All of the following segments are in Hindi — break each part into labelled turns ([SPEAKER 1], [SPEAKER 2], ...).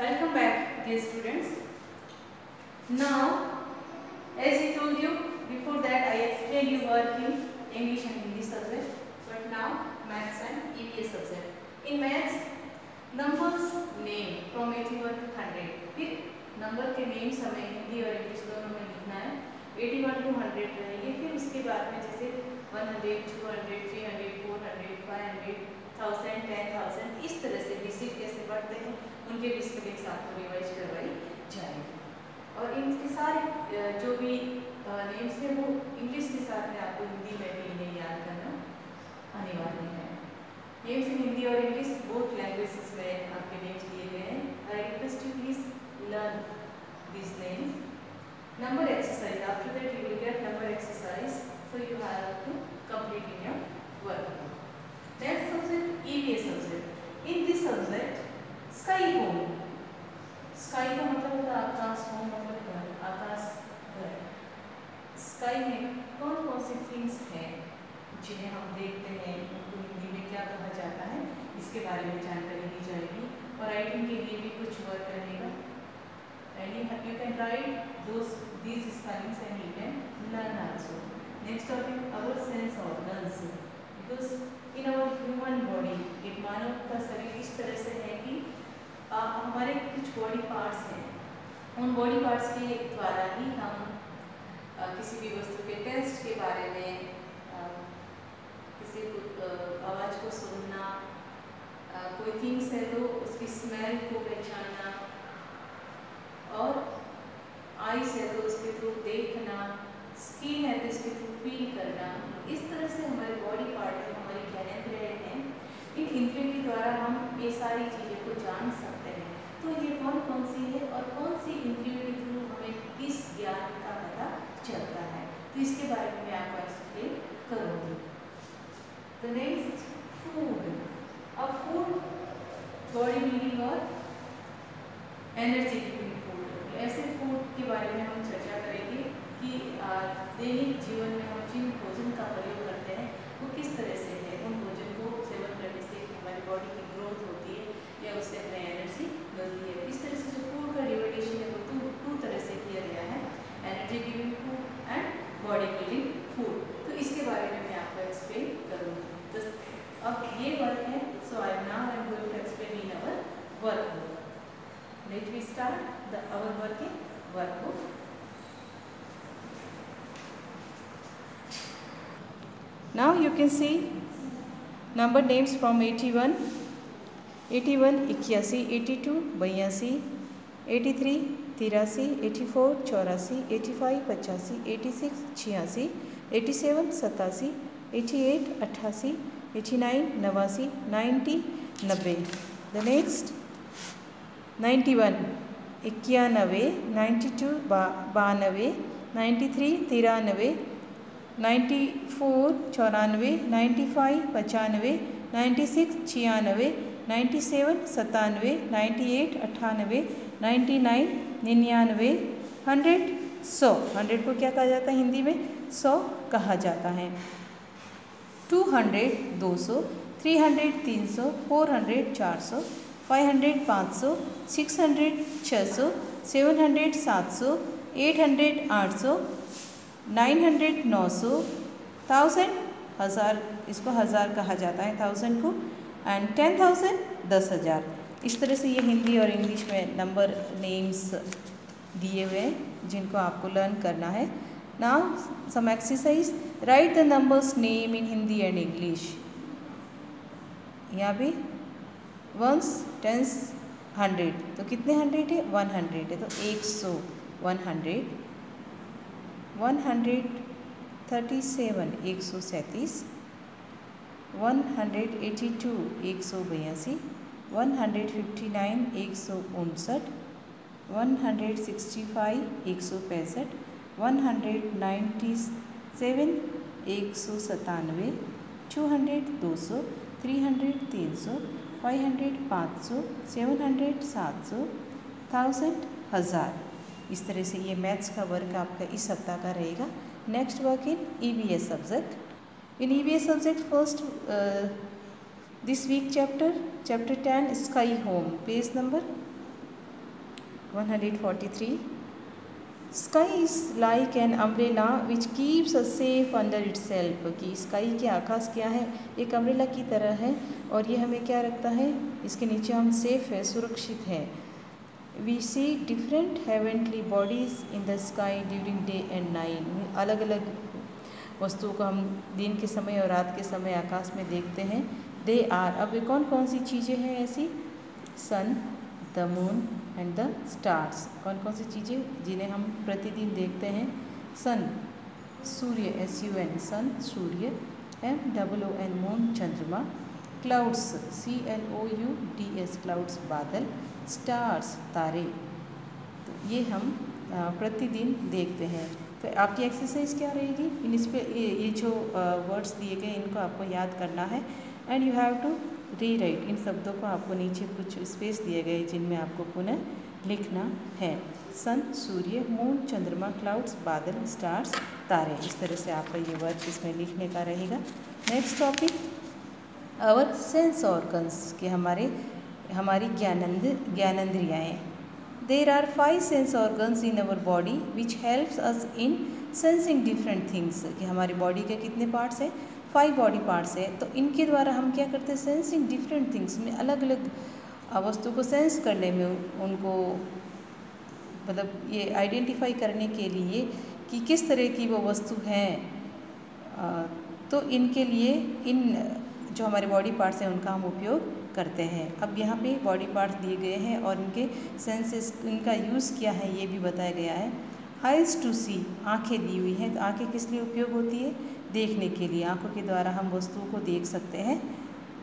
[SPEAKER 1] Welcome back, dear students. Now, as I told you before that, I explained you work in English and Hindi subject, but now Maths and EVS subject. In Maths, numbers name from 81 to 100. फिर नंबर के नेम्स हमें हिंदी और इंग्लिश दोनों में लिखना है. 81 to 100 रहेंगे. फिर उसके बाद में जैसे 100, 200, 300, 400, 500, 1000, 10,000 इस तरह से डिजिट कैसे बढ़ते हैं उनके भी स्पेलिंग्स आपको रिवाइज करवाई जाएगी. और इनके सारे जो भी नेम्स हैं वो इंग्लिश के साथ में आपको हिंदी में भी इन्हें याद करना अनिवार्य है. नेम्स इन हिंदी और इंग्लिश बोथ लैंग्वेजेस में आपके नेम्स दिए गए हैं. I request you please learn these names. Number exercise. After that you will get number exercise. So you have to complete in your work. Next subject EVS subject. In this subject sky home. Sky का मतलब होता है आकाश, home मतलब घर, आकाश घर. Sky में कौन कौन सी things हैं जिन्हें हम देखते हैं, उनको हिंदी में क्या कहा जाता है, इसके बारे में जानकारी दी जाएगी. और राइटिंग के लिए भी कुछ वर्क रहेगा. And you can write these spellings and you can learn also. Next topic, our sense organs. Because in our human body, एक मानव का शरीर इस तरह से है कि हमारे कुछ बॉडी पार्ट्स हैं. उन बॉडी पार्ट्स के द्वारा ही हम किसी भी वस्तु के टेस्ट के बारे में, किसी आवाज़ को सुनना, कोई थिंग्स है तो उसकी स्मेल को पहचानना, और आईज है तो उसके थ्रू देखना, स्किन है तो इसके थ्रू फील करना. इस तरह से हमारे बॉडी पार्ट है, हमारी ज्ञानेंद्रिय हैं. इन इंद्रियों के द्वारा हम ये सारी चीज़ों को जान सकते हैं. तो ये कौन कौन सी है और कौन सी इंद्रियों के थ्रू हमें किस ज्ञान का पता चलता है, तो इसके बारे में मैं आपको एक्सप्लेन करूँगी. The next food. अब फूड बॉडी बिल्डिंग और एनर्जी ऐसे फूड के बारे में हम चर्चा करेंगे कि दैनिक जीवन में हम जिन भोजन का प्रयोग करते हैं वो किस तरह से है. उन भोजन को सेवन करने से हमारी बॉडी की ग्रोथ होती है या उससे हमें एनर्जी मिलती है. इस तरह से जो फूड का डिवाइडेशन है वो टू तरह से किया गया है, energy giving food and body building food. तो इसके बारे में मैं आपको एक्सप्लेन करूँगी. तो अब ये वर्क है. So I now going to explain in our work. Let we start our workbook. Now you can see number names from 81, 81 81, 82 82, 83 83, 84 84, 85 85, 86 86, 87 87, 88 88, 89 89, 90 90. The next 91 91, 92 92, 93 93, 94 94, 95 95, 96 96, 97 97, 98 98, 99 99, 100 100. 100 को क्या कहा जाता है हिंदी में? 100 कहा जाता है. 200 200, 300 300, 400 400, 500 500, 600 600, 700 700, 800 800, 900 900, 1000 1000, इसको हज़ार कहा जाता है 1000 को, एंड 10,000 10,000. इस तरह से ये हिंदी और इंग्लिश में नंबर नेम्स दिए हुए हैं जिनको आपको लर्न करना है. Now some exercise. Write the numbers name in Hindi and English. यहाँ भी वंस टेंस 100, तो कितने 100 है? 100 है. तो 100 100, 137 137, 182 182, 159 159, 165 165, 197 197, 200 200, 300 300, 500 500, 700 700, 1000 1000. इस तरह से ये मैथ्स का वर्क आपका इस सप्ताह का रहेगा. Next work in EVS subject. In EVS subject first this week chapter 10 sky home, page number 143. Sky is like an umbrella which keeps us safe under itself. कि स्काई के आकाश क्या है, एक अम्ब्रेला की तरह है और ये हमें क्या रखता है, इसके नीचे हम सेफ है, सुरक्षित है. We see different heavenly bodies in the sky during day and night. अलग अलग वस्तुओं को हम दिन के समय और रात के समय आकाश में देखते हैं. They are, अब कौन कौन सी चीज़ें हैं ऐसी, sun, the moon and the stars. कौन कौन सी चीज़ें जिन्हें हम प्रतिदिन देखते हैं, सन सूर्य, SUN सन सूर्य, MOON मून चंद्रमा, क्लाउड्स CLOUDS क्लाउड्स बादल, स्टार्स तारे. तो ये हम प्रतिदिन देखते हैं. तो आपकी एक्सरसाइज क्या रहेगी, इन इस पे ये जो वर्ड्स दिए गए इनको आपको याद करना है and you have to rewrite. इन शब्दों को आपको नीचे कुछ स्पेस दिए गए जिनमें आपको पुनः लिखना है. सन सूर्य, मून चंद्रमा, क्लाउड्स बादल, स्टार्स तारे. इस तरह से आपका ये वर्ड इसमें लिखने का रहेगा. Next topic, our sense organs, कि हमारी ज्ञानेंद्रियाएँ. There are 5 sense organs in our body which helps us in sensing different things. कि हमारी बॉडी के कितने पार्ट्स हैं, 5 बॉडी पार्ट्स है. तो इनके द्वारा हम क्या करते हैं, सेंसिंग डिफरेंट थिंग्स में अलग अलग वस्तु को सेंस करने में, उनको मतलब ये आइडेंटिफाई करने के लिए कि किस तरह की वो वस्तु है. तो इनके लिए इन जो हमारे बॉडी पार्ट्स हैं उनका हम उपयोग करते हैं. अब यहाँ पे बॉडी पार्ट्स दिए गए हैं और इनके सेंसेस, इनका यूज़ क्या है ये भी बताया गया है. आइज़ टू सी, आँखें दी हुई हैं. तो आँखें किस लिए उपयोग होती है, देखने के लिए. आँखों के द्वारा हम वस्तुओं को देख सकते हैं.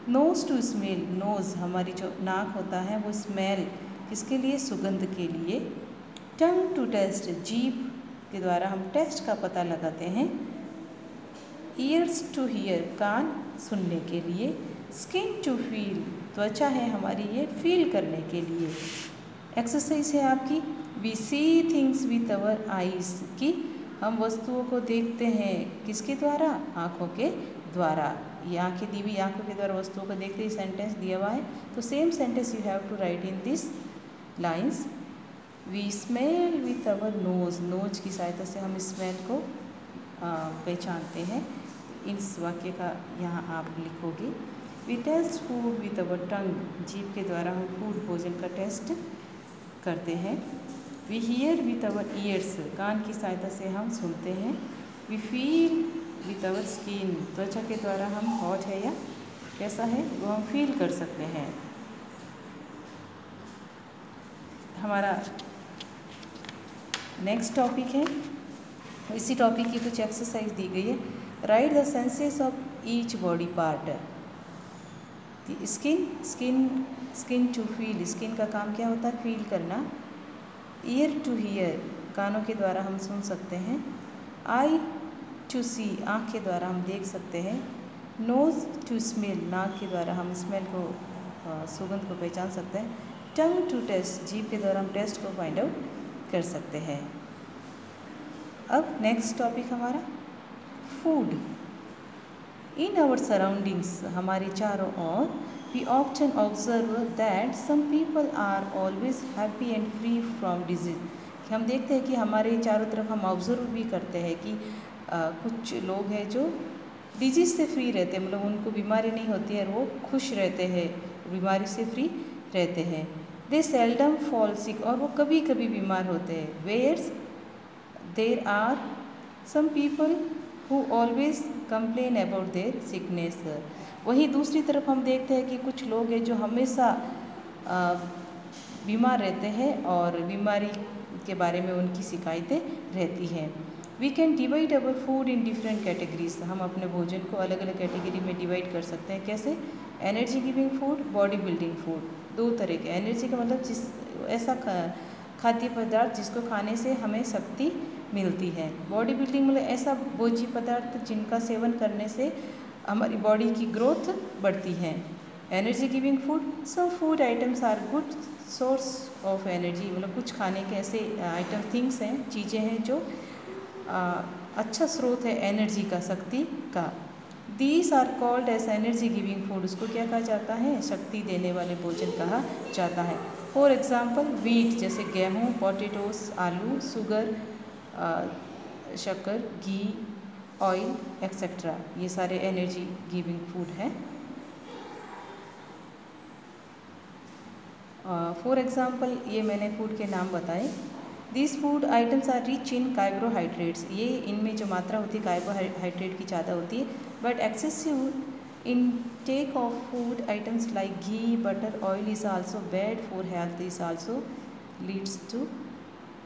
[SPEAKER 1] नोज़ टू स्मेल, नोज़ हमारी जो नाक होता है वो स्मेल किसके लिए, सुगंध के लिए. टंग टू टेस्ट, जीभ के द्वारा हम टेस्ट का पता लगाते हैं. ईयर्स टू हियर, कान सुनने के लिए. स्किन टू फील, त्वचा है हमारी ये फील करने के लिए. एक्सरसाइज है आपकी, we see things with our eyes, कि हम वस्तुओं को देखते हैं किसके द्वारा, आँखों के द्वारा. ये आँखें दी हुई, आँखों के द्वारा वस्तुओं को देखते ही सेंटेंस दिया हुआ है. तो same sentence you have to write in this lines. We smell with our nose, nose की सहायता से हम स्मेल को पहचानते हैं. इस वाक्य का यहाँ आप लिखोगे. We taste food with our tongue, जीभ के द्वारा हम फूड भोजन का टेस्ट करते हैं. We hear with our ears, कान की सहायता से हम सुनते हैं. We feel with our skin, त्वचा के द्वारा हम हॉट है या कैसा है वो हम फील कर सकते हैं. हमारा नेक्स्ट टॉपिक है, इसी टॉपिक की कुछ एक्सरसाइज दी गई है. Write the senses of each body part. Skin to feel, skin का काम क्या होता है, फील करना. ईयर टू हियर, कानों के द्वारा हम सुन सकते हैं. आई टू सी, आँख के द्वारा हम देख सकते हैं. नोज़ टू स्मेल, नाक के द्वारा हम स्मेल को, सुगंध को पहचान सकते हैं. टंग टू टेस्ट, जीभ के द्वारा हम टेस्ट को फाइंड आउट कर सकते हैं. अब नेक्स्ट टॉपिक हमारा फूड. इन आवर सराउंडिंग्स, हमारे चारों ओर, we often observe that some people are always happy and free from disease. हम देखते हैं कि हमारे चारों तरफ हम ऑब्जर्व भी करते हैं कि कुछ लोग हैं जो डिजीज़ से फ्री रहते हैं, मतलब उनको बीमारी नहीं होती है और वो खुश रहते हैं, बीमारी से फ्री रहते हैं. दे सेल्डम फॉल सिक, और वो कभी कभी बीमार होते हैं. Where's there are some people who always complain about their sickness. वहीं दूसरी तरफ हम देखते हैं कि कुछ लोग हैं जो हमेशा बीमार रहते हैं और बीमारी के बारे में उनकी शिकायतें रहती हैं. We can divide our food in different categories. हम अपने भोजन को अलग अलग कैटेगरी में डिवाइड कर सकते हैं. कैसे, energy giving food, body building food. दो तरह के. एनर्जी का मतलब जिस ऐसा खाद्य पदार्थ जिसको खाने से हमें शक्ति मिलती है. बॉडी बिल्डिंग मतलब ऐसा भोज्य पदार्थ जिनका सेवन करने से हमारी बॉडी की ग्रोथ बढ़ती है. Energy giving food, some food items are good source of energy. मतलब कुछ खाने के ऐसे आइटम, थिंग्स हैं, चीज़ें हैं जो अच्छा स्रोत है एनर्जी का, शक्ति का. These are called as energy giving food. उसको क्या कहा जाता है, शक्ति देने वाले भोजन कहा जाता है. फॉर एग्जांपल वीट जैसे गेहूँ, पोटैटोस आलू, शुगर शक्कर, घी, ऑयल एक्सेट्रा, ये सारे एनर्जी गिविंग फूड हैं। फॉर एग्जांपल ये मैंने फूड के नाम बताए। This food items are rich in carbohydrates, ये इनमें जो मात्रा होती है कार्बोहाइड्रेट की ज़्यादा होती है। But excessive intake of food items like ghee, butter, oil is also bad for health. This also leads to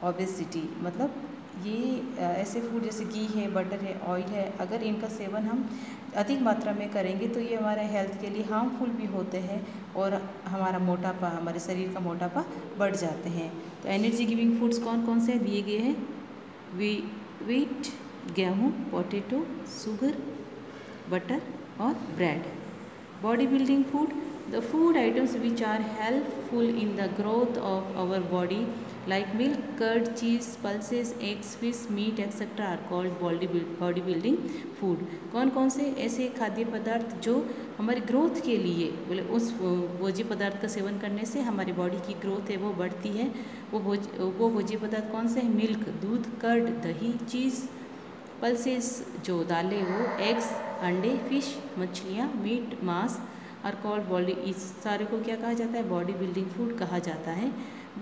[SPEAKER 1] obesity। मतलब ये ऐसे फूड जैसे घी है, बटर है, ऑयल है, अगर इनका सेवन हम अधिक मात्रा में करेंगे तो ये हमारे हेल्थ के लिए हार्मफुल भी होते हैं और हमारा मोटापा, हमारे शरीर का मोटापा बढ़ जाते हैं। तो एनर्जी गिविंग फूड्स कौन कौन से दिए गए हैं? वीट गेहूँ, पोटैटो, शुगर, बटर और bread. Body building food, the food items which are helpful in the growth of our body like milk, curd, cheese, pulses, eggs, fish, meat etcetera are called body building food. कौन कौन से ऐसे खाद्य पदार्थ जो हमारी ग्रोथ के लिए, बोले उस भोज्य पदार्थ का सेवन करने से हमारी बॉडी की ग्रोथ है वो बढ़ती है, वो भोज्य पदार्थ कौन से हैं? मिल्क दूध, कर्ड दही, चीज़, पल्सेस जो दालें वो, एग्स अंडे, फिश मछलियाँ, मीट मांस और कॉल्ड बॉडी, इस सारे को क्या कहा जाता है? बॉडी बिल्डिंग फूड कहा जाता है।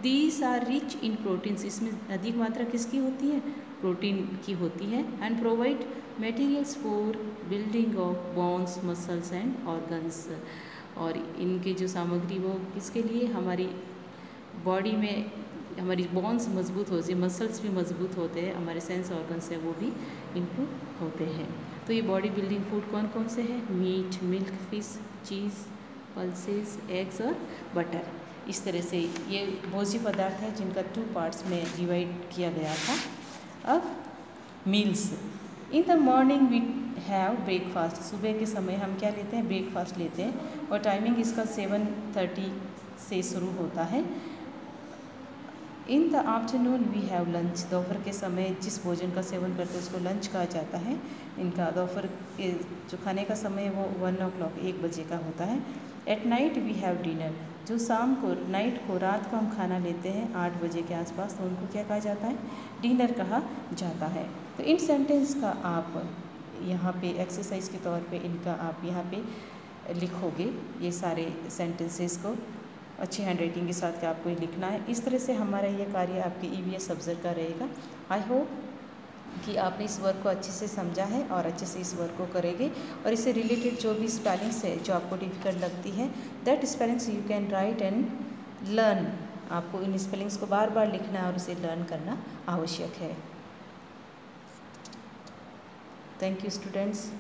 [SPEAKER 1] These are rich in proteins, इसमें अधिक मात्रा किसकी होती है? प्रोटीन की होती है। And provide materials for building of bones, muscles and organs, और इनके जो सामग्री वो किसके लिए? हमारी बॉडी में हमारी बोन्स मजबूत होती है, मसल्स भी मजबूत होते हैं, हमारे सेंस ऑर्गन्स हैं वो भी इम्प्रूव होते हैं। तो ये बॉडी बिल्डिंग फूड कौन कौन से हैं? मीट, मिल्क, फिश, चीज़, पल्सेस, एग्स और बटर। इस तरह से ये भोज्य पदार्थ हैं जिनका 2 पार्ट्स में डिवाइड किया गया था। अब meals, in the morning we have breakfast, सुबह के समय हम क्या लेते हैं? ब्रेकफास्ट लेते हैं और टाइमिंग इसका 7:30 से शुरू होता है। In the afternoon we have lunch, दोपहर के समय जिस भोजन का सेवन करते हैं उसको लंच कहा जाता है। इनका दोपहर के जो खाने का समय है वो 1 o'clock 1 बजे का होता है। At night we have dinner, जो शाम को नाइट को रात को हम खाना लेते हैं 8 बजे के आसपास, तो उनको क्या कहा जाता है? डिनर कहा जाता है। तो इन सेंटेंस का आप यहाँ पे एक्सरसाइज के तौर पे इनका आप यहाँ पे लिखोगे, ये सारे सेंटेंसेस को अच्छी हैंड राइटिंग के साथ क्या आपको लिखना है। इस तरह से हमारा ये कार्य आपके EVS सब्जेक्ट का रहेगा। आई होप कि आपने इस वर्क को अच्छे से समझा है और अच्छे से इस वर्क को करेंगे, और इससे रिलेटेड जो भी स्पेलिंग्स है जो आपको डिफिकल्ट लगती है, that spellings you can write and learn. आपको इन स्पेलिंग्स को बार बार लिखना है और उसे लर्न करना आवश्यक है। Thank you students.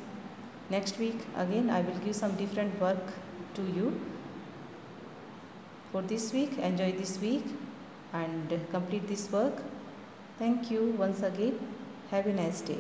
[SPEAKER 1] Next week again I will give some different work to you. For this week, enjoy this week and complete this work. Thank you once again. Have a nice day.